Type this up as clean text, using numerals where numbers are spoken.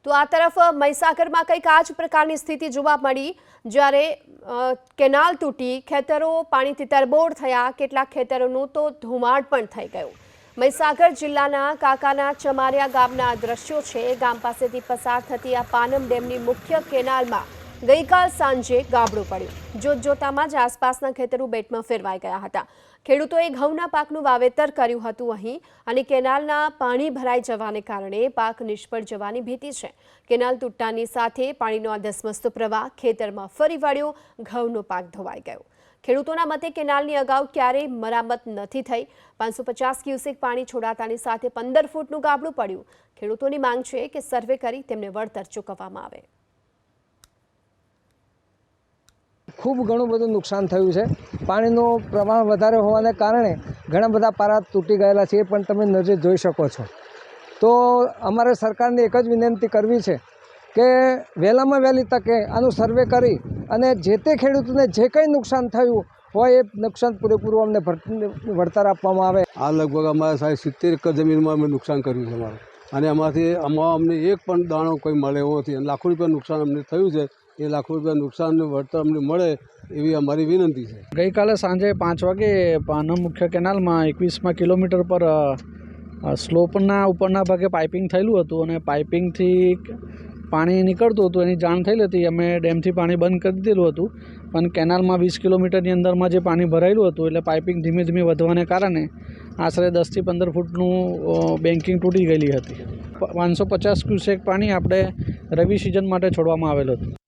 તો આ તરફ મહીસાગરમાં કંઈક આ જ પ્રકારની સ્થિતિ જોવા મળી, જ્યારે કેનાલ તૂટી ખેતરો પાણીથી તરબોળ થયા, કેટલાક ખેતરોનું તો ધુમાડ પણ થઈ ગયું। મહીસાગર જિલ્લાના કાકાના ચમારિયા ગામના દ્રશ્યો છે। ગામ પાસેથી પસાર થતી આ પાનમ ડેમની મુખ્ય કેનાલમાં ગઈકાલ સાંજે ગાબડું પડ્યું। જોતજોતામાં જ આસપાસના ખેતરો બેટમાં ફેરવાઈ ગયા હતા। ખેડૂતોએ ઘઉંના પાકનું વાવેતર કર્યું હતું અહીં, અને કેનાલના પાણી ભરાઈ જવાને કારણે પાક નિષ્ફળ જવાની ભીતિ છે। કેનાલ તૂટતાની સાથે પાણીનો આ ધસમસતો પ્રવાહ ખેતરમાં ફરી વળ્યો, ઘઉંનો પાક ધોવાઈ ગયો। ખેડૂતોના મતે કેનાલની અગાઉ ક્યારેય મરામત નથી થઈ। 550 ક્યુસેક પાણી છોડાતાની સાથે 15 ફૂટનું ગાબડું પડ્યું। ખેડૂતોની માંગ છે કે સર્વે કરી તેમને વળતર ચૂકવવામાં આવે। खूब घणुं बधुं नुकसान थयुं छे। पाणीनो प्रवाह वधारे होवाने कारणे घणा बधा पारा तूटी गयेला छे, पण तमे नजरे जोई शको छो। तो अमारे सरकारने एक ज विनंती करवी छे के वहेलामां वहेली तके आनुं सर्वे करी अने जे ते खेडूतोने जे कंई नुकसान थयुं होय ए नुकसान पूरेपूरुं अमने वळतर आपवामां आवे। आ लगभग अमारे 70 एकड़ जमीनमां अमे नुकसान कर्युं छे अमारुं, अने आमांथी अમને एक पण दाणो कोई मळे एवो नथी। लाखों रुपया नुकसान अमने थयुं छे। એ લાખો રૂપિયા નુકસાનનું વળતર અમને મળે એવી અમારી વિનંતી છે। ગઈકાલે સાંજે 5 વાગે પાનમ મુખ્ય કેનાલમાં 21મા કિલોમીટર પર સ્લોપના ઉપરના ભાગે પાઇપિંગ થયેલું હતું, અને પાઇપિંગથી પાણી નીકળતું હતું એની જાણ થયેલી હતી। અમે ડેમથી પાણી બંધ કરી દીધેલું હતું, પણ કેનાલમાં 20 કિલોમીટરની અંદરમાં જે પાણી ભરાયેલું હતું એટલે પાઇપિંગ ધીમે ધીમે વધવાને કારણે આશરે 10થી 15 ફૂટનું બેન્કિંગ તૂટી ગયેલી હતી। 550 ક્યુસેક પાણી આપણે રવિ સિઝન માટે છોડવામાં આવેલું હતું।